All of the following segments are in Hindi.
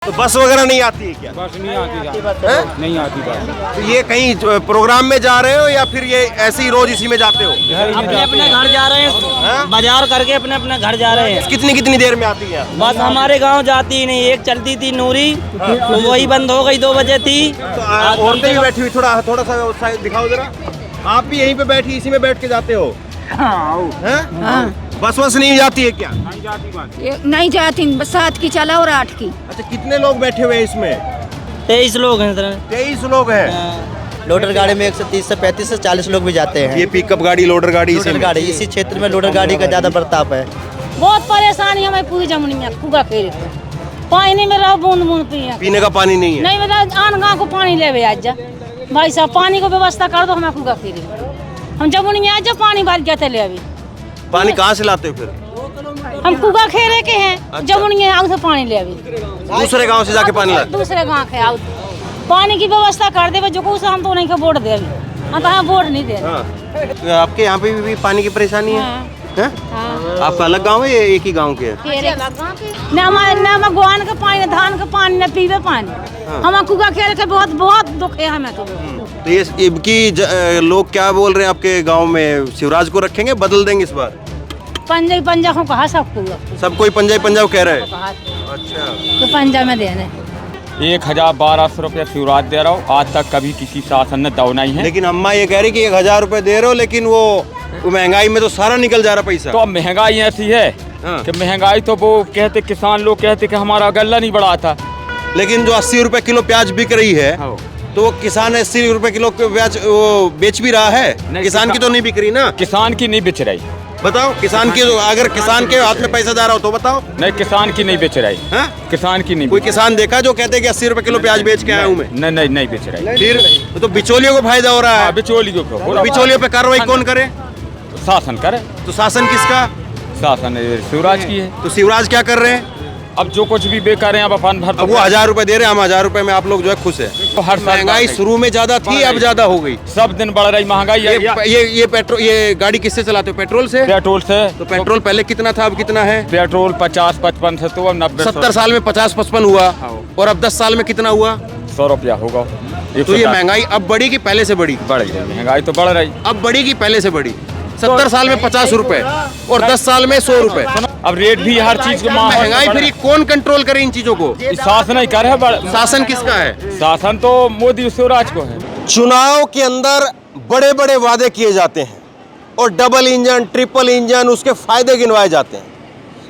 तो बस वगैरह नहीं आती है क्या? बस नहीं आती नहीं आती बस। तो ये कहीं प्रोग्राम में जा रहे हो या फिर ये ऐसे ही रोज इसी में जाते हो? अपने अपने घर जा रहे हैं, बाजार करके अपने अपने घर जा रहे हैं। कितनी कितनी देर में आती है? बस हमारे गांव जाती ही नहीं। एक चलती थी नूरी, तो वही बंद हो गई, 2 बजे थी। तो औरतें भी बैठी हुई, थोड़ा थोड़ा सा साइड दिखाओ जरा। आप भी यहीं पे बैठी, इसी में बैठ के जाते हो? हाँ। बस वस नहीं जाती है क्या? नहीं जाती बस। नहीं जाती, बस 7 की चला और 8 की। अच्छा, कितने लोग बैठे हुए हैं इसमें? 23 लोग हैं सर। 23 लोग हैं। लोडर गाड़ी में 130 से 35 से 40 लोग भी जाते हैं। ये पिकअप गाड़ी, लोडर गाड़ी, लोडर गाड़ी इसी क्षेत्र में लोडर गाड़ी का ज्यादा बर्ताव है। बहुत परेशानी हमें पूरी जमुनी में कुगा के पानी में रहो, बूंद बूंद पिए। पीने का पानी नहीं है? नहीं बता, आन गाँव को पानी ले आज जा भाई साहब, पानी को व्यवस्था कर दो हमें कुगा के। हम जमुनी में आज जा पानी बार जाते ले अभी। पानी कहाँ से लाते हो फिर? हम कुगा खेरे के हैं। अच्छा। जमुनी आग से पानी ले अभी, दूसरे गांव से जाके पानी लाते? दूसरे गाँव के आग पानी की व्यवस्था कर दे। जो कुछ हम तो नहीं वोट दे अभी, हम तो हाँ वोट नहीं दे। हाँ। आपके यहाँ पे भी पानी की परेशानी है? हाँ। हैं? हाँ। आपका अलग गांव है या एक ही गांव के है? न गोहान का पानी, न धान का पानी, न पीवे पानी। हम कुगा खेल के बहुत बहुत दुख है हमें तो। तो ये इनकी लोग क्या बोल रहे हैं आपके गांव में? शिवराज को रखेंगे, बदल देंगे इस बार? पंजा को कहा सबको, सब कोई पंजाब कह रहे हैं। अच्छा, तो पंजा में देने 1012 रुपया शिवराज दे रहा हूँ। आज तक कभी किसी शासन ने दौना ही है। लेकिन अम्मा ये कह रही कि 1000 रुपए दे रहे हो, लेकिन वो महंगाई में तो सारा निकल जा रहा पैसा। तो अब महंगाई ऐसी है कि महंगाई तो वो कहते, किसान लोग कहते कि हमारा गल्ला नहीं बढ़ा था। लेकिन जो 80 रुपए किलो प्याज बिक रही है, तो वो किसान 80 रुपए किलो प्याज वो बेच भी रहा है। किसान की तो नहीं बिक रही ना? किसान की नहीं बेच रही। बताओ, किसान की अगर किसान के हाथ में पैसा जा रहा हो तो बताओ। नहीं, किसान की नहीं बेच रही। हाँ? किसान की नहीं। कोई किसान देखा जो कहते हैं कि 80 रुपए किलो प्याज बेच के आया हूँ मैं? नहीं नहीं बेच रही। फिर तो बिचौलियों को फायदा हो रहा है। बिचौलियों को, बिचौलियों पे कार्रवाई कौन करे? शासन करे। तो शासन किसका? शासन शिवराज की है। तो शिवराज क्या कर रहे हैं? अब जो कुछ भी बेकार है, अब अपन भर। अब वो 1000 रुपए दे रहे हैं, हम 1000 रुपए में आप लोग जो है खुश है। तो हर साल महंगाई शुरू में ज्यादा थी, अब ज्यादा हो गई। सब दिन बढ़ रही महंगाई। ये पेट्रोल, ये गाड़ी किससे चलाते हो? पेट्रोल से? पेट्रोल से। तो पेट्रोल पहले कितना था, अब कितना है? पेट्रोल 50-55 से तो अब 90। 70 साल में 50-55 हुआ, और अब 10 साल में कितना हुआ? 100 रुपया होगा। तो ये महंगाई अब बढ़ी कि पहले से बढ़ी? बढ़ गई महंगाई, तो बढ़ रही। अब बढ़ी कि पहले से बढ़ी? 70 साल में 50 रुपए और 10 साल में 100 रुपए। अब रेट भी हर चीज का महंगाई फिर कौन कंट्रोल करे इन चीजों को? शासन ही करे। शासन किसका है? शासन तो मोदी शिवराज को है। चुनाव के अंदर बड़े बड़े वादे किए जाते हैं और डबल इंजन, ट्रिपल इंजन, उसके फायदे गिनवाए जाते हैं।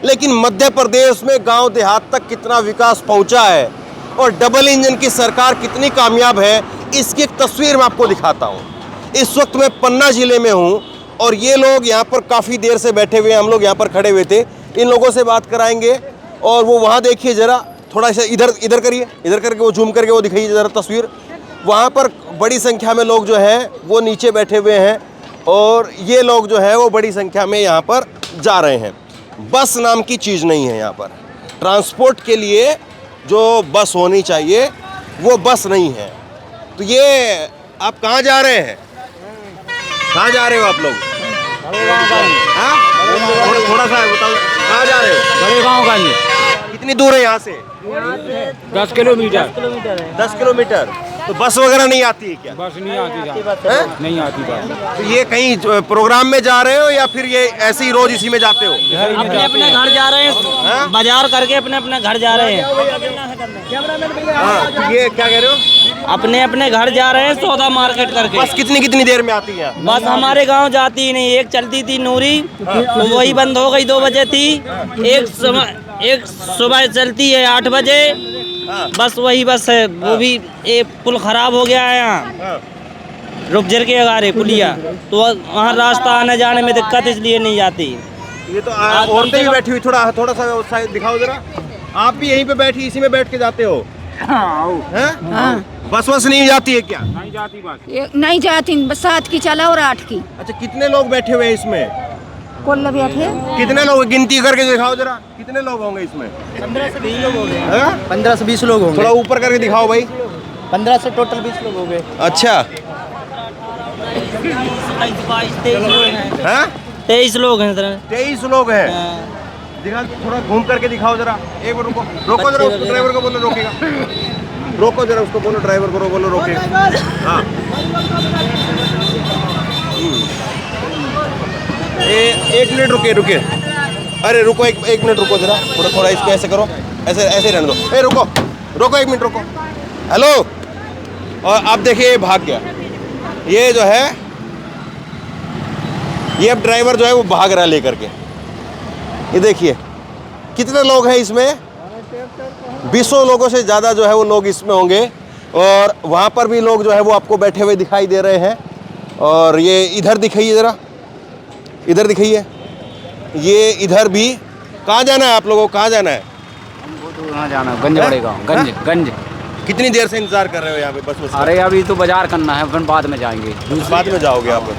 लेकिन मध्य प्रदेश में गांव देहात तक कितना विकास पहुंचा है और डबल इंजन की सरकार कितनी कामयाब है, इसकी एक तस्वीर मैं आपको दिखाता हूं। इस वक्त मैं पन्ना जिले में हूं और ये लोग यहाँ पर काफ़ी देर से बैठे हुए हैं। हम लोग यहाँ पर खड़े हुए थे, इन लोगों से बात कराएंगे। और वो वहाँ देखिए ज़रा, थोड़ा सा इधर करिए, इधर करके वो जूम करके वो दिखाइए ज़रा तस्वीर। वहाँ पर बड़ी संख्या में लोग जो है वो नीचे बैठे हुए हैं और ये लोग जो है वो बड़ी संख्या में यहाँ पर जा रहे हैं। बस नाम की चीज़ नहीं है यहाँ पर। ट्रांसपोर्ट के लिए जो बस होनी चाहिए वो बस नहीं है। तो ये आप कहाँ जा रहे हैं? कहाँ जा रहे हो आप लोग? हाँ? थोड़ा सा बताओ, कहाँ जा रहे हो? बड़े गाँव का लिए। कितनी दूर है यहाँ से? 10 किलोमीटर। 10 किलोमीटर। तो बस वगैरह नहीं आती है क्या? बस नहीं आती नहीं आती बस। तो ये कहीं प्रोग्राम में जा रहे हो या फिर ये ऐसे ही रोज इसी में जाते हो? अपने अपने घर जा रहे हैं, बाजार करके अपने अपने घर जा रहे हैं। हाँ, तो ये क्या कह रहे हो? अपने अपने घर जा रहे हैं सौदा मार्केट करके। बस कितनी कितनी देर में आती है? बस हमारे गांव जाती ही नहीं। एक चलती थी नूरी, तो वही बंद हो गई, 2 बजे थी। एक सुबह चलती है 8 बजे। बस वही बस है, वो भी एक पुल खराब हो गया है यहाँ रुपजर के अगारे पुलिया, तो वहाँ रास्ता आने जाने में दिक्कत, इसलिए नहीं जाती। ये तो औरतें भी बैठी हुई, थोड़ा सा साइड दिखाओ जरा। आप भी यहीं पे बैठी, इसी में बैठ के जाते हो? हाँ। बस वस नहीं जाती है क्या? नहीं जाती बस। नहीं जाती, बस 7 की चला और 8 की। अच्छा, कितने लोग बैठे हुए हैं इसमें? कौन बैठे? कितने लोग, गिनती करके दिखाओ जरा, कितने लोग होंगे इसमें? 15 से 20 लोग हो गए। हाँ? 15 से 20 लोग होंगे। थोड़ा ऊपर करके दिखाओ भाई। 15 से टोटल 20 लोग हो गए। अच्छा। 23 लोग हैं। हाँ? 23 लोग हैं सर। 23 लोग हैं। दिखा, थोड़ा घूम करके दिखाओ जरा। एक मिनट रुको, रोको जरा उसको, ड्राइवर को बोलो रोकेगा। रोको जरा उसको, बोलो ड्राइवर को बोलो रोकेगा। हाँ, एक मिनट रुके। अरे रुको, एक मिनट रुको जरा, थोड़ा इसको ऐसे करो, ऐसे रहने दो। ए रुको, एक मिनट रुको। हेलो, और आप देखिए ये भाग गया। ये जो है, ये अब ड्राइवर जो है वो भाग रहा है लेकर के। ये देखिए कितने लोग हैं इसमें, 200 लोगों से ज़्यादा जो है वो लोग इसमें होंगे। और वहाँ पर भी लोग जो है वो आपको बैठे हुए दिखाई दे रहे हैं। और ये इधर दिखाइए ज़रा, इधर दिखाइए। ये इधर भी। कहाँ जाना है आप लोगों को, कहाँ जाना है? वहाँ जाना, गंज पड़ेगा, गंज। कितनी देर से इंतजार कर रहे हो यहाँ पे बस? अरे अभी तो बाजार करना है, फिर बाद में जाएंगे। बाद में जाओगे आप?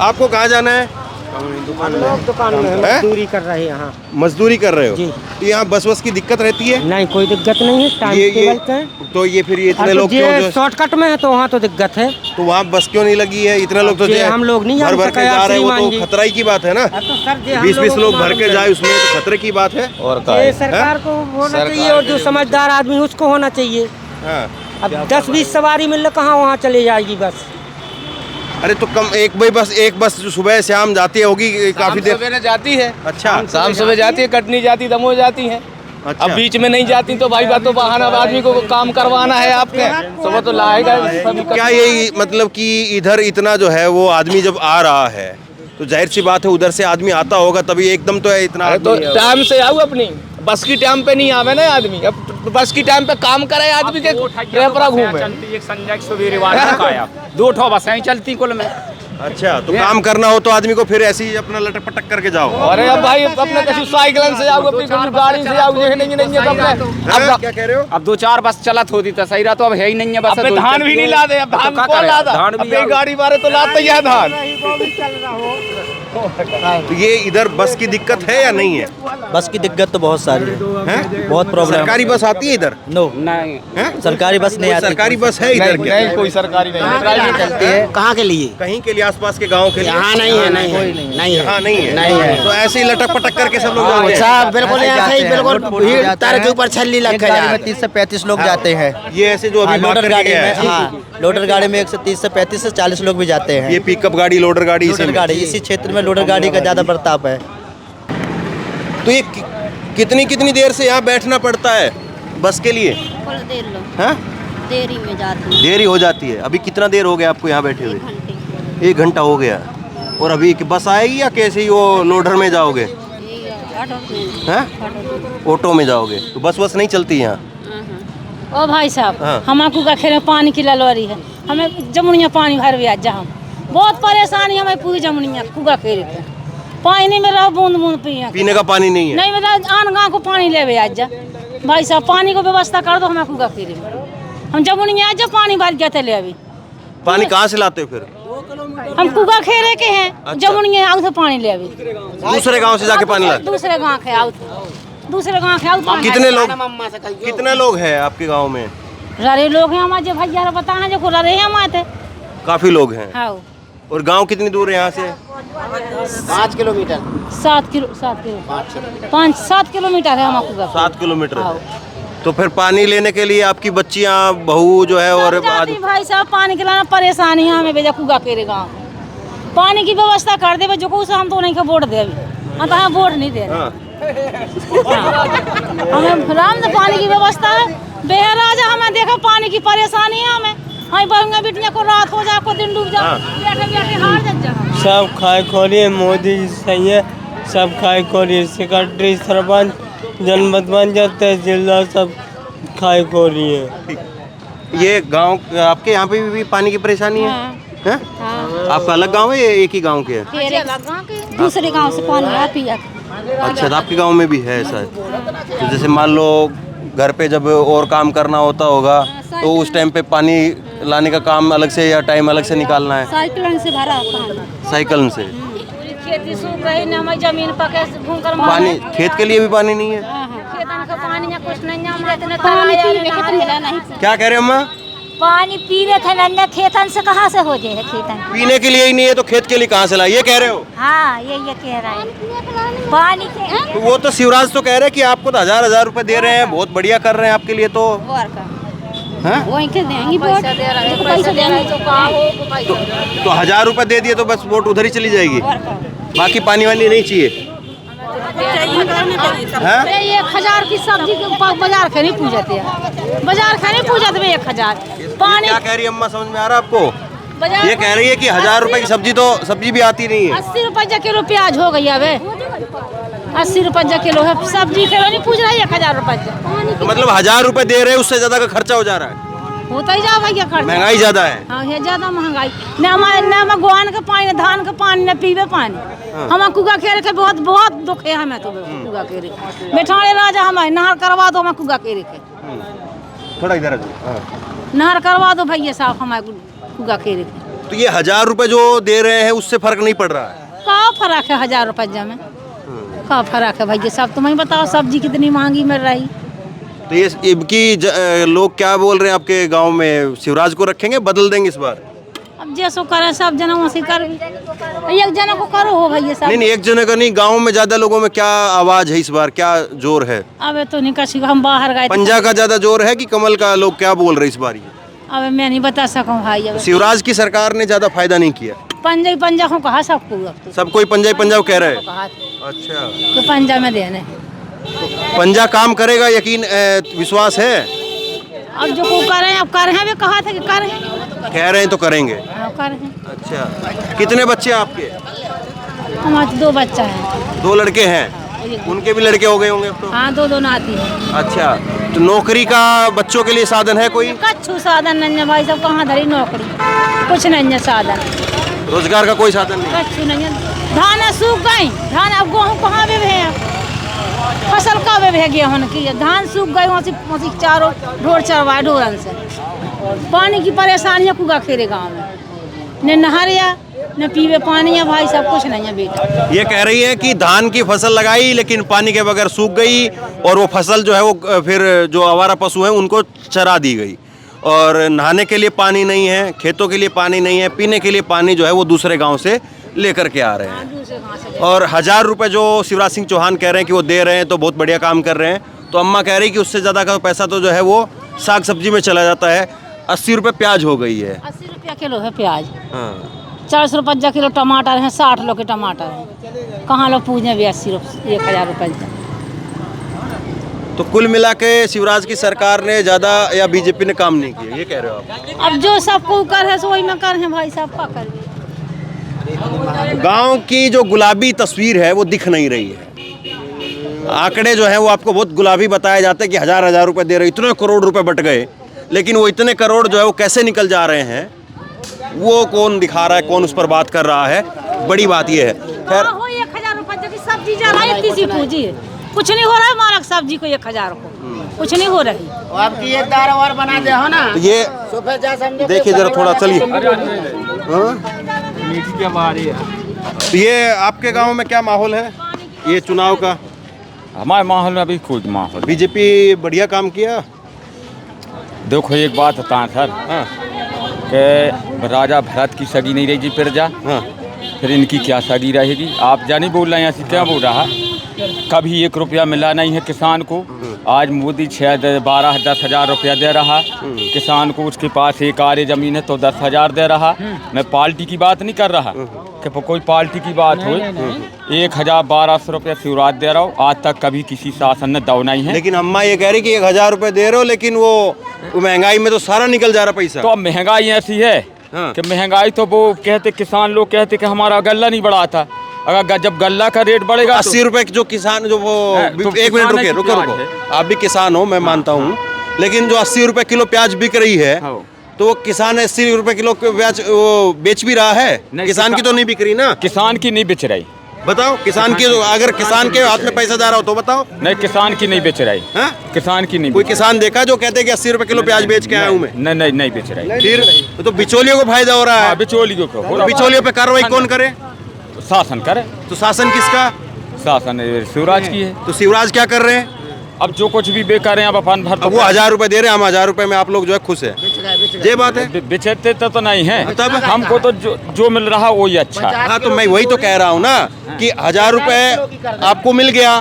आपको कहाँ जाना है? दुकान में मजदूरी कर रहे हैं यहाँ। मजदूरी कर रहे हो जी। तो यहाँ बस की दिक्कत रहती है? नहीं, कोई दिक्कत नहीं है, टाइम टेबल का है। तो ये फिर ये इतने लोग क्यों जो शॉर्टकट में है तो वहाँ तो दिक्कत है। तो वहाँ बस क्यों नहीं लगी है? इतने लोग तो हम लोग नहीं भर के जा रहे हो, तो खतरा की बात है ना। 20-20 लोग भर के जाए उसमें तो खतरे की बात है। और ये सरकार को होना चाहिए, और जो समझदार आदमी उसको होना चाहिए। अब 10-20 सवारी मिल कहाँ वहाँ चले जाएगी बस। अरे तो कम एक बस जो सुबह शाम जाती होगी काफी देर सवेरे जाती है। अच्छा, शाम सुबह जाती है, कटनी जाती, दमोह जाती है। अच्छा। अब बीच में नहीं जाती तो भाई बात तो बहाना, आदमी को काम करवाना है आपके, सुबह तो लाएगा सभी। क्या ये मतलब कि इधर इतना जो है वो आदमी जब आ रहा है तो जाहिर सी बात है उधर से आदमी आता होगा, तभी एकदम तो है इतना। तो टाइम से आओ, अपनी बस की टाइम पे नहीं आवे ना आदमी। अब बस की टाइम पे काम करे आदमी के रेपरा घूमे। एक संजय सवेरे वाला आया, 2 ठो बसें चलती कुल में। अच्छा, तो काम करना हो तो आदमी को फिर ऐसे ही अपना लटक पटक करके जाओ। अरे अब भाई अपने किसी साइकिल से आओ, अपनी गाड़ी से आओ, ये नहीं है अब क्या कह रहे हो? अब 2-4 बस चलत होती तो सही रहा, तो अब है ही नहीं है बस। धान भी नहीं ला दे, अब धान कौन ला दा? अब गाड़ी मारे तो लाते ही है धान। तो ये इधर बस की दिक्कत है या नहीं है? बस की दिक्कत तो बहुत सारी है, बहुत प्रॉब्लम। सरकारी बस आती है इधर? नो, नहीं, सरकारी बस नहीं आती। सरकारी बस है इधर क्या? नहीं, कोई सरकारी नहीं चलती है। कहाँ के लिए? कहीं के लिए, आसपास के गाँव के लिए? यहाँ नहीं है, नहीं है। हाँ, नहीं है। नहीं है। तो ऐसे ही लटक पटक करके सब लोग जाते हैं? साहब बिल्कुल ऐसे ही, बिल्कुल भीड़ तार के ऊपर छल्ली एक लग गाड़ी में 30 से 35 लोग जाते हैं। ये ऐसे जो अभी भाग लोडर करके गाड़ी गया में, है। हाँ, लोडर गाड़ी में 130 से 35 से 40 लोग भी जाते हैं। ये पिकअप गाड़ी, लोडर गाड़ी, लोडर गाड़ी, इसी क्षेत्र में लोडर गाड़ी का ज्यादा बर्ताव है। तो ये कितनी देर से यहाँ बैठना पड़ता है बस के लिए? देर लो, हाँ, देरी में जाती देरी हो जाती है। अभी कितना देर हो गया आपको यहाँ बैठे हुए? 1 घंटा हो गया। और अभी बस आएगी या कैसे ही वो लोडर में जाओगे? हैं? ऑटो में जाओगे? तो बस नहीं चलती यहाँ? ओ भाई साहब, हाँ। हमारे का खेल में पानी की ललवारी है, हमें जमुनिया पानी भर भी आज हम बहुत परेशानी, हमें पूरी जमुनिया कुगा खेल पे पानी नहीं मिल रहा, बूंद बूंद पीने का पानी नहीं है? नहीं मिल रहा, आन गाँव को पानी ले आज जा भाई साहब, पानी को व्यवस्था कर दो हमें कुगा खेल में। हम जमुनिया आज पानी भर गया ले अभी। पानी कहाँ से लाते हो फिर? हम कुगा खेरे के हैं। अच्छा। जमुनिया आउ तो पानी ले अभी, दूसरे गांव से जाके पानी लाते? दूसरे गाँव के आउ, दूसरे गाँव के आउ। कितने लोग हैं आपके गांव में? ररे लोग हैं हमारे, भैया बता हैं जो खुला रहे हैं हमारे। काफी लोग हैं। हाँ, और गांव कितनी दूर है यहाँ से? 5 किलोमीटर। 7 किलोमीटर है हमारे। 7 किलोमीटर है। तो फिर पानी लेने के लिए आपकी बच्चियाँ, बहू जो है और भाई साहब पानी के लाना परेशानी है हमें, बेजा कुगा केरे गाँव पानी की व्यवस्था कर दे जो को हम तो नहीं का वोट दे अभी, हम तो हाँ वोट नहीं दे रहे। हमें राम से पानी की व्यवस्था है, बेहराजा हमें देखो पानी की परेशानी है हमें। हमें बहुंगा बिटिया को रात हो जा, को दिन डूब जा, बैठे बैठे हार जा। सब खाए खोलिए, मोदी जी सही है, सब खाए खोलिए, सेक्रेटरी, सरपंच, जनपद तहसीलदार सब खाए खोलिए। ये गांव आपके यहाँ पे भी पानी की परेशानी है? हैं? आपका अलग गांव है या एक ही गांव के है? दूसरे गांव से पानी आ पिया। अच्छा, तो आपके गांव में भी है ऐसा? तो जैसे मान लो घर पे जब और काम करना होता होगा तो उस टाइम पे पानी लाने का काम अलग से या टाइम अलग से निकालना है? साइकिल से भरा पानी। साइकिल से? खेती सूख रही ना, हमारी जमीन पके घूम कर पानी, खेत के लिए भी पानी नहीं है? खेतन का पानी या कुछ नहीं, हम रहते पानी पीने के तो मिला नहीं। क्या कह रहे हो अम्मा? पानी पीवे थे नन्हे खेतन से कहाँ से हो जाए खेतन। पीने के लिए ही नहीं है तो खेत के लिए कहाँ से लाए, ये कह रहे हो? हाँ ये कह रहा है पानी के तो वो तो शिवराज तो कह रहे हैं कि आपको तो हजार रुपए दे रहे हैं, बहुत बढ़िया कर रहे हैं आपके लिए। तो हाँ? वहीं के देंगी पैसा दे रहे हैं, पैसा दे रहे हैं तो कहाँ हो तो 1000 रुपए दे दिए तो बस वोट उधर ही चली जाएगी, बाकी पानी वानी नहीं चाहिए। हाँ? 1000 की सब्जी के बाजार के नहीं पूछते हैं, बाजार के नहीं पूछते 1000 पानी। क्या कह रही है अम्मा, समझ में आ रहा है आपको? बाजार ये कह रही है कि 1000 रुपए की सब्जी, तो सब्जी भी आती नहीं है। 80 रुपये किलो प्याज हो गई है, 80 रुपये किलो है सब्जी, किलो नहीं पूछ रहा है 1000 रुपये। तो मतलब 1000 रुपए दे रहे हैं, उससे ज्यादा का खर्चा हो जा रहा है, होता ही जा भैया खर्चा, महंगाई ज्यादा है। हाँ ये ज्यादा महंगाई। न गोहान के पानी, न धान के पानी, न पीवे पानी। हम कुआ केरे के बहुत बहुत दुख है हमें तो कुआ केरे बैठाने राजा हमें नहर करवा दो, हमें कुआ केरे के थोड़ा इधर नहर करवा दो भैया साहब हमें कुआ केरे के। तो ये 1000 रुपए जो दे रहे हैं उससे फर्क नहीं पड़ रहा है? का फर्क है 1000 रुपये में, का फर्क है भैया साहब, तुम ही बताओ सब्जी कितनी महंगी मिल रही। तो ये इनकी लोग क्या बोल रहे हैं आपके गांव में, शिवराज को रखेंगे, बदल देंगे इस बार? अब जैसो करे सब जना वैसे कर, एक जना को करो हो भैया साहब। नहीं एक जने का नहीं, गांव में ज्यादा लोगों में क्या आवाज है इस बार, क्या जोर है? अब तो नहीं कसी हम बाहर गए, पंजा का ज्यादा जोर है कि कमल का, लोग क्या बोल रहे इस बार? ये अब मैं नहीं बता सकूँ भाई। अब शिवराज की सरकार ने ज्यादा फायदा नहीं किया, पंजा को कहा सबको, सब कोई पंजा ही पंजा कह रहे हैं। कहा अच्छा, तो पंजा में देने पंजा काम करेगा, यकीन विश्वास है? अब जो को कर रहे हैं, अब कर रहे हैं, वे कहा था कि कर रहे हैं, कह रहे हैं तो करेंगे। हाँ, कर रहे हैं। अच्छा, कितने बच्चे हैं आपके? हमारे 2 बच्चा है। 2 लड़के हैं, उनके भी लड़के हो गए होंगे अब तो? हाँ 2 नाती है। अच्छा, तो नौकरी का बच्चों के लिए साधन है कोई? कच्छू साधन नहीं है भाई साहब, कहाँ धरी नौकरी, कुछ नहीं है साधन, रोजगार का कोई साधन नहीं? कच्छू नहीं है। धान सूख गई, धान अब गेहूँ कहाँ भी है, फसल का भी है गेहूँ की, धान सूख गई, वहाँ से चारों ढोर चरवाए ढोरन से। पानी की परेशानी है कुआ खेरे गाँव में, न नहरिया न पीवे पानी है भाई, सब कुछ नहीं है बेटा। ये कह रही है कि धान की फसल लगाई लेकिन पानी के बगैर सूख गई, और वो फसल जो है वो फिर जो आवारा पशु हैं उनको चरा दी गई, और नहाने के लिए पानी नहीं है, खेतों के लिए पानी नहीं है, पीने के लिए पानी जो है वो दूसरे गांव से लेकर के आ रहे हैं। और 1000 रुपये जो शिवराज सिंह चौहान कह रहे हैं कि वो दे रहे हैं, तो बहुत बढ़िया काम कर रहे हैं। तो अम्मा कह रही कि उससे ज़्यादा का पैसा तो जो है वो साग सब्जी में चला जाता है। 80 रुपये प्याज हो गई है, 80 रुपया किलो है प्याज, हाँ। 400 रुपया किलो टमाटर है, 60 लोग के टमाटर हैं, कहाँ लोग पूछने भी 80 रुपये 1000 रुपये। तो कुल मिला के शिवराज की सरकार ने ज़्यादा या बीजेपी ने काम नहीं किया, ये कह रहे हो आप? अब जो सबको कर है सो वही में कर है भाई साहब, का कर। गांव की जो गुलाबी तस्वीर है वो दिख नहीं रही है। आंकड़े जो है वो आपको बहुत गुलाबी बताए जाते हैं कि 1000 रुपए दे रहे, इतने करोड़ रुपए बट गए, लेकिन वो इतने करोड़ जो है वो कैसे निकल जा रहे हैं वो कौन दिखा रहा है, कौन उस पर बात कर रहा है, बड़ी बात ये है। खैर 1000 रुपये की सब्जी जा रहा है, इतनी सी पूंजी है, कुछ नहीं हो रहा है मालक सब्जी को 1000 को, कुछ नहीं हो रही। आपकी एक दार और बना दे हो ना, तो ये देखिए जरा थोड़ा, चलिए। तो ये आपके गांव में क्या माहौल है ये चुनाव का? हमारे माहौल में अभी कोई माहौल, बीजेपी बढ़िया काम किया। देखो एक बात बताएं सर, कि राजा भरत की सगी नहीं रहेगी प्रजा, फिर इनकी क्या सगी रहेगी? आप जानी बोल रहे हैं, ऐसी क्या बोल रहा है? कभी 1 रुपया मिला नहीं है किसान को, आज मोदी 12-10 हज़ार रुपया दे रहा किसान को, उसके पास 1 आरे ज़मीन है तो 10,000 दे रहा। मैं पार्टी की बात नहीं कर रहा कि कोई पार्टी की बात हो, 1,1200 रुपया शिवराज दे रहा हो, आज तक कभी किसी शासन ने दौ नहीं है। लेकिन अम्मा ये कह रही कि 1000 रुपये दे रहे हो, लेकिन वो महंगाई में तो सारा निकल जा रहा पैसा। तो अब महंगाई ऐसी है कि महंगाई तो वो कहते, किसान लोग कहते कि हमारा गल्ला नहीं बढ़ाता, अगर जब गल्ला का रेट बढ़ेगा 80 रुपए जो किसान जो वो तो 1 मिनट रुको, आप भी किसान हो, मैं मानता हूँ, लेकिन जो 80 रुपए किलो प्याज बिक रही है, तो किसान 80 रुपए किलो प्याज वो बेच भी रहा है, किसान की तो नहीं बिक रही ना? किसान की नहीं बेच रही, बताओ किसान की, अगर किसान के हाथ में पैसा जा रहा हो तो बताओ। नहीं किसान की नहीं बेच रही, किसान की नहीं। कोई किसान देखा जो कहते हैं कि 80 रुपए किलो प्याज बेच के आया हूँ मैं? नहीं बेच रही। फिर तो बिचौलियों को फायदा हो रहा है। बिचौलियों को, बिचौलियों पे कार्रवाई कौन करे? शासन करे। तो शासन किसका? शासन शिवराज की है। तो शिवराज क्या कर रहे हैं? अब जो कुछ भी बेकार है अब अपन भर अब वो 1000 रुपए दे रहे हैं, हम 1000 रुपए में आप लोग जो है खुश है, ये बात है। बेचते तो नहीं है, तब हमको तो जो मिल रहा वही अच्छा है। हाँ तो मैं वही तो कह रहा हूँ ना कि 1000 रुपए आपको मिल गया,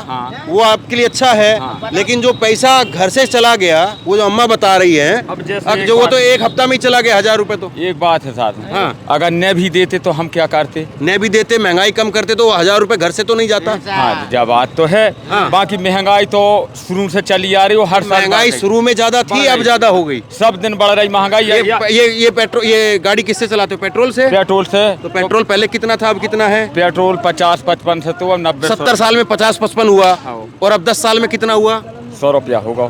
वो आपके लिए अच्छा है, लेकिन जो पैसा घर से चला गया वो जो अम्मा बता रही है, अब जैसे अब जो वो तो एक हफ्ता में ही चला गया 1000 रुपए। तो एक बात है साथ में, हाँ। अगर न भी देते तो हम क्या करते, न भी देते, महंगाई कम करते तो 1000 रुपए घर से तो नहीं जाता। हाँ जब बात तो है, हाँ। बाकी महंगाई तो शुरू से चली आ रही हो, हर साल महंगाई शुरू में ज्यादा थी, अब ज्यादा हो गई, सब दिन बढ़ रही महंगाई। ये पेट्रोल, ये गाड़ी किससे चलाते हो, पेट्रोल से? पेट्रोल से। तो पेट्रोल पहले कितना था, अब कितना है? पेट्रोल 50-55 से तो अब 90। 70 साल में 50-55 हुआ, और अब 10 साल में कितना हुआ? 100 रुपया होगा।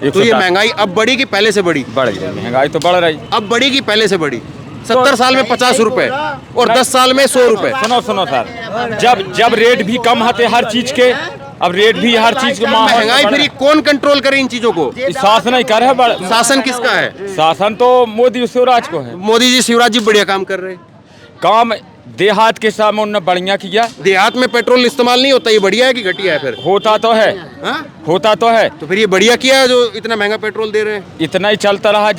तो ये महंगाई अब बढ़ी कि पहले से बढ़ी? बढ़ गई, महंगाई तो बढ़ रही, अब बढ़ी कि पहले से बढ़ी? 70 साल में 50 रुपए और 10 साल में 100 रुपए। सुनो सर, जब रेट भी कम होते हर चीज के, अब रेट भी हर चीज के महंगाई फिर कौन कंट्रोल करे इन चीजों को? शासन ही कर है। शासन किसका है? शासन तो मोदी शिवराज को है। मोदी जी, शिवराज जी बढ़िया काम कर रहे हैं। काम देहात के सामने उन्होंने बढ़िया किया। देहात में पेट्रोल इस्तेमाल नहीं होता, ये बढ़िया है कि घटिया है? फिर होता तो है, होता तो है, तो फिर ये बढ़िया किया है जो इतना महंगा पेट्रोल दे रहे हैं। इतना ही चलता रहा।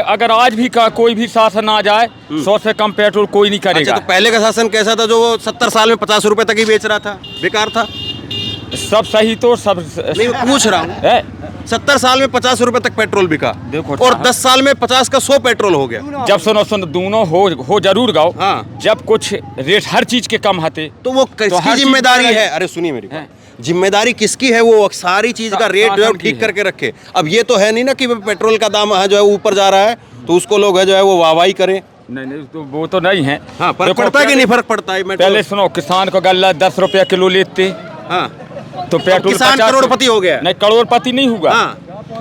अगर आज भी कोई भी शासन आ जाए 100 से कम पेट्रोल कोई नहीं करेगा। अच्छा, तो पहले का शासन कैसा था जो वो 70 साल में 50 रुपए तक ही बेच रहा था? बेकार था। सब सही तो सब नहीं, पूछ रहा हूँ। 70 साल में 50 रुपए तक पेट्रोल बिका, देखो, और 10 साल में 50 का 100 पेट्रोल हो गया। जब सुनो दोनों हो जरूर गाओ। हाँ। जब कुछ रेट हर चीज के कम आते तो वो किसकी जिम्मेदारी है? अरे सुनिए मेरी बात, जिम्मेदारी किसकी है? वो सारी चीज का रेट जो है ठीक करके रखे। अब ये तो है नहीं ना कि पेट्रोल का दाम जो है ऊपर जा रहा है तो उसको लोग है जो है वो वाहवाही करें। नहीं तो वो तो नहीं है। हाँ, फर्क पड़ता है कि नहीं फर्क पड़ता है? पहले सुनो, किसान को गल्ला 10 रुपया किलो लेते, हाँ, तो पेट्रोल किसान करोड़पति हो गया। नहीं, करोड़पति नहीं हुआ। हाँ।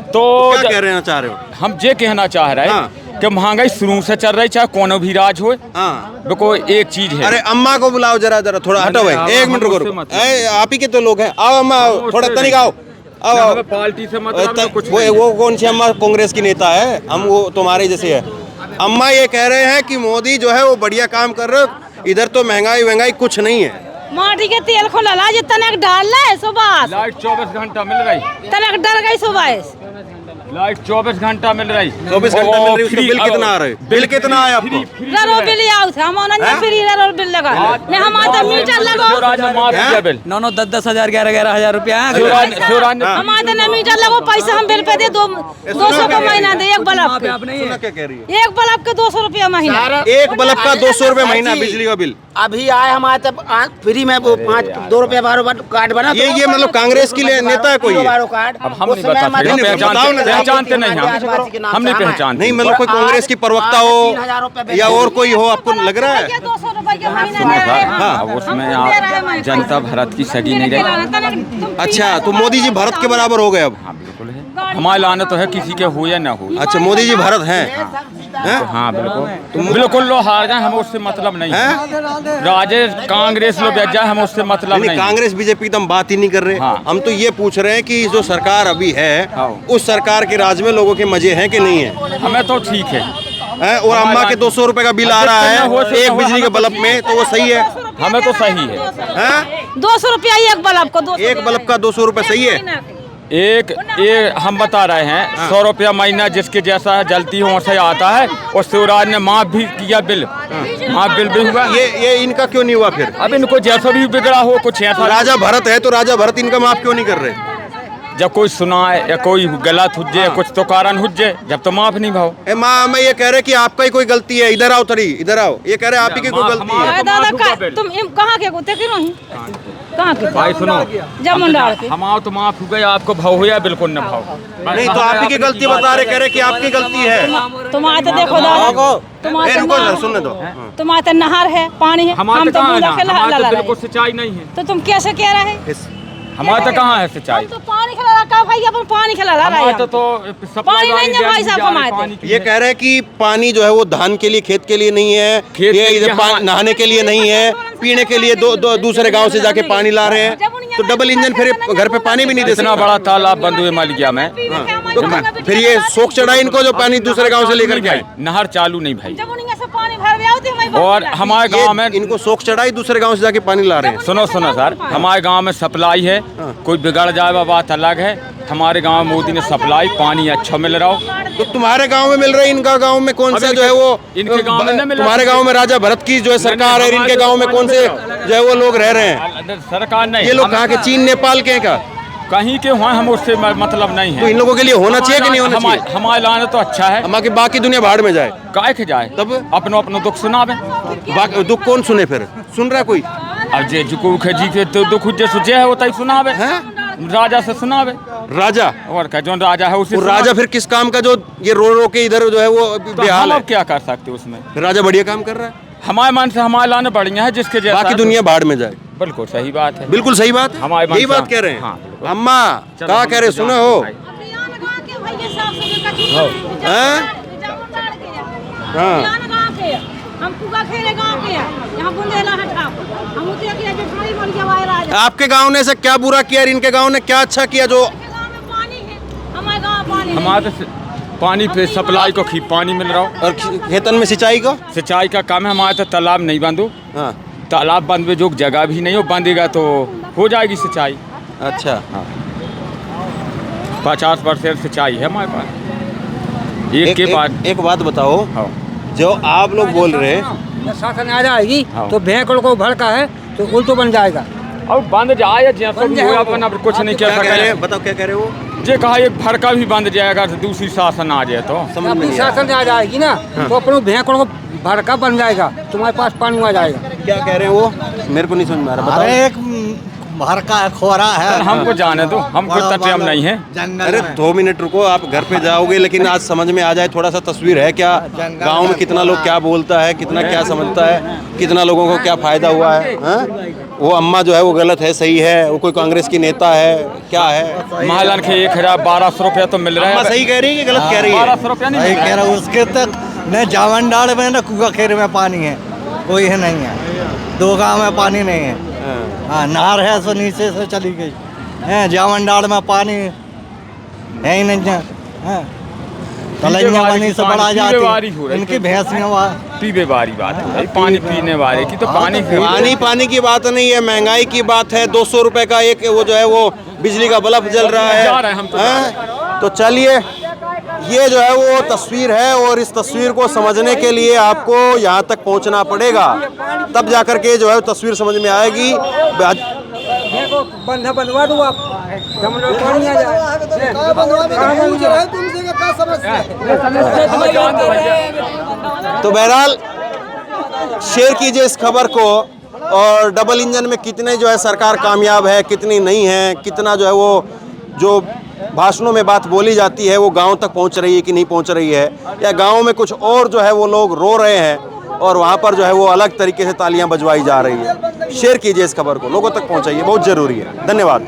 तो क्या कहना चाह रहे हो? हम ये कहना चाह रहे हैं कि महंगाई शुरू से चल रही, चाहे कौन भी राज हो। देखो एक चीज है। अरे अम्मा को बुलाओ जरा थोड़ा हटो भाई, 1 मिनट रुको। आप ही के तो लोग हैं, आओ अम्मा, थोड़ा तनिक आओ। पार्टी से मतलब वो कौन सी अम्मा कांग्रेस की नेता है? हम वो तुम्हारे जैसे है। अम्मा ये कह रहे हैं कि मोदी जो है वो बढ़िया काम कर रहे हो, इधर तो महंगाई कुछ नहीं है। माटी के तेल खोला जो तनक डाल रहा है सुबह, लाइट 24 घंटा मिल रही, तनक डर गई सुबह, लाइट 24 घंटा मिल रही। 24 घंटा मिल रही, उसका बिल कितना आ रहा है? बिल कितना आया आपको? ररो बिल आओ था, हम ना फ्री ररो बिल लगा, ने हम आता मीटर लगाओ, बिल 9-10 हज़ार 11 हज़ार रुपया। हम आता ना मीटर लगाओ, पैसा हम बिल पे दे 200 का महीना दे, एक बल्ब पे। क्या कह रही है? एक बल्ब के 200 रुपया महीना, एक बल्ब का 200 रुपए महीना बिजली का बिल। अभी आए हमारे तब फ्री में वो 2 रुपया 12 कार्ड बना। ये मतलब कांग्रेस की नेता है कोई? अब हम नहीं पहचानते नहीं, हम नहीं पहचानते। नहीं मतलब कोई कांग्रेस की प्रवक्ता हो या और कोई हो, आपको लग रहा है? 200 रुपए के महीना। हाँ, उसमें आप जनता भारत की सगी नहीं रही। अच्छा, तो मोदी जी भारत के बराबर हो गए अब? हाँ बिल्कुल है, हमारे लाने तो है किसी के हो या ना हो। अच्छा, मोदी जी भारत हैं? हाँ बिल्कुल लो हार जाए हमें उससे मतलब नहीं है। राजेश कांग्रेस लोग जाए हमें उससे मतलब नहीं। कांग्रेस बीजेपी तो हम बात ही नहीं कर रहे। हाँ। हम तो ये पूछ रहे हैं कि जो सरकार अभी है उस सरकार के राज में लोगों के मजे हैं कि नहीं है? हमें तो ठीक है। और अम्मा के 200 रुपए का बिल आ रहा है एक बिजली के बल्ब में, तो वो सही है? हमें तो सही है। 200 रुपया एक बल्ब को, एक बल्ब का 200 रुपए सही है? एक हम बता रहे हैं 100 रुपया महीना जिसके जैसा है जलती हो वैसे आता है, और शिवराज ने माफ भी किया बिल, माफ बिल भी हुआ। ये इनका क्यों नहीं हुआ फिर? अब इनको जैसा भी बिगड़ा हो कुछ ऐसा। राजा भरत है तो राजा भरत इनका माफ क्यों नहीं कर रहे? जब कोई सुनाए या कोई गलत हो जाए, कुछ तो कारण हो जाए, जब तो माफ नहीं भाव। माँ मैं ये कह रहे कि आपका ही कोई गलती है, इधर आओ थोड़ी, इधर आओ। ये कह रहे आप ही की कोई गलती है। दादा तुम कहाँ के गोते क्यों नहीं? कहाँ के? भाई सुनो, जब मुंडार के हम आओ तो माफ हो गए, आपको भाव हो या बिल्कुल न भाव। नहीं तो आप ही की गलती बता रहे, कह रहे कि आपकी गलती है। तुम आए तो देखो दादा, सुनने दो, तुम आए तो नहर है, पानी है, हम तो बिल्कुल सिंचाई नहीं है। तो तुम कैसे कह रहे हैं? हमारे तो कहाँ है सिंचाई? तो पानी खिला रहा भाई, अपन पानी खिला रहा है। तो पानी नहीं है भाई साहब हमारे। ये कह रहे हैं कि पानी जो है वो धान के लिए, खेत के लिए नहीं है, ये इधर नहाने के लिए नहीं है, पीने के लिए दूसरे गांव से जाके पानी ला रहे हैं। तो डबल इंजन फिर घर पे पानी भी नहीं दे सकता। इतना बड़ा तालाब बंद हुए मालिकिया में, तो फिर ये शौक चढ़ा इनको जो पानी दूसरे गांव से लेकर के आए। नहर चालू नहीं भाई, पानी और हमारे गांव में इनको शौक चढ़ाई दूसरे गांव से जाके पानी ला रहे हैं। सुनो सर, हमारे गांव में सप्लाई है, कोई बिगड़ जाए बात अलग है। हमारे गांव में मोदी ने सप्लाई पानी अच्छा मिल रहा हो। तो तुम्हारे गांव में मिल रहा है, इनका गांव में कौन सा जो है वो इनके गांव में नहीं मिल रहा। तुम्हारे गांव में राजा भरत की जो है सरकार है, इनके गांव में कौन से जो है वो लोग रह रहे हैं? सरकार नहीं, ये लोग कहाँ के, चीन नेपाल के हैं का? कहीं के हुए, हम उससे मतलब नहीं तो है। इन लोगों के लिए होना चाहिए कि नहीं होना चाहिए? हमारे लाने तो अच्छा है, हमारी बाकी दुनिया भाड़ में जाए, काय के जाए, तब अपनो अपनो दुख सुनावे। बाकी दुख कौन सुने? फिर सुन रहा है कोई? अब जे जुको जी के तो दुख जे सुझे है वो तई सुनावे, राजा से सुनावे। राजा और का जो राजा है उसे राजा फिर किस काम का, जो ये रो रो के इधर जो है वो बेहाल है? हम क्या कर सकते उसमें? राजा बढ़िया काम कर रहा है, हमारे मन से हमारे लाने बढ़िया है, जिसके जैसा बाकी दुनिया भाड़ में जाए। बिल्कुल सही बात है, बिल्कुल सही बात है, हमारे यही बात कह रहे हैं। हाँ, अम्मा क्या कह रहे, सुनो हो? आपके गांव ने ऐसा क्या बुरा किया, इनके गांव ने क्या अच्छा किया जो? हमारे पानी पे सप्लाई को पानी मिल रहा हो, और खेतन में सिंचाई का सिंचाई का काम है। हमारे तो तालाब नहीं बंद हो, हाँ तालाब बंद में जो जगह भी नहीं हो, बंदेगा तो हो जाएगी सिंचाई। अच्छा, 50% सिंचाई है हमारे पास। एक के बाद एक बात बताओ, हाँ। जो आप लोग बोल रहे हैं शासन आ जाएगी हाँ। तो भैंकड़ को भड़का है तो उल्टो बन जाएगा। और बंद जाए जैसा भी हो, अपन अब कुछ नहीं क्या कह कह रहे सकते। हैं? बताओ क्या कह रहे हो? जे कहा एक भड़का भी बंद जाएगा तो दूसरी शासन आ जाए तो समझ में अपनी नहीं आया। शासन आ जाएगी ना तो अपने भैंकड़ को भड़का बन जाएगा, तुम्हारे पास पानी आ जाएगा। क्या कह रहे हैं वो? मेरे को नहीं समझ में आ रहा, बताओ। एक भरका है, खोरा है। हमको जाने दो, हमको तटयम नहीं है। अरे 2 मिनट रुको, आप घर पे जाओगे, लेकिन आज समझ में आ जाए, थोड़ा सा तस्वीर है क्या गांव में, कितना लोग क्या बोलता है, कितना क्या समझता है, कितना लोगों को क्या फायदा हुआ है, हाँ? वो अम्मा जो है वो गलत है, सही है, वो कोई कांग्रेस की नेता है, क्या है? महालन के 1200 रुपया तो मिल रहा अम्मा है। सही कह रही है कि गलत कह रही है? 1200 रुपया नहीं मिल रहा है। उसके तक न जावंडाड़ में न कुआ खेर में पानी है, कोई है नहीं है। 2 गांव में पानी नहीं है। हाँ, नहर है सो नीचे से चली गई है, जावंडाड़ में पानी है ही नहीं है। तलैया पानी से बड़ा जाती, इनकी भैंसियाँ पीने वाली बात है, पानी पीने वाले की तो पानी की बात नहीं है, महंगाई की बात है। 200 रुपए का एक वो जो है वो बिजली का बल्ब जल रहा है। जा रहे हैं हम तो, हैं? तो चलिए, ये जो है वो तस्वीर है, और इस तस्वीर को समझने के लिए आपको यहाँ तक पहुँचना पड़ेगा, तब जाकर के जो है तस्वीर समझ में आएगी। बंधा बनवा दो आप, पानी आ तो बहरहाल शेयर कीजिए इस खबर को, और डबल इंजन में कितने जो है सरकार कामयाब है, कितनी नहीं है, कितना जो है वो जो भाषणों में बात बोली जाती है वो गांव तक पहुंच रही है कि नहीं पहुंच रही है, या गांव में कुछ और जो है वो लोग रो रहे हैं और वहां पर जो है वो अलग तरीके से तालियां बजवाई जा रही है। शेयर कीजिए इस खबर को, लोगों तक पहुंचाइए, बहुत ज़रूरी है। धन्यवाद।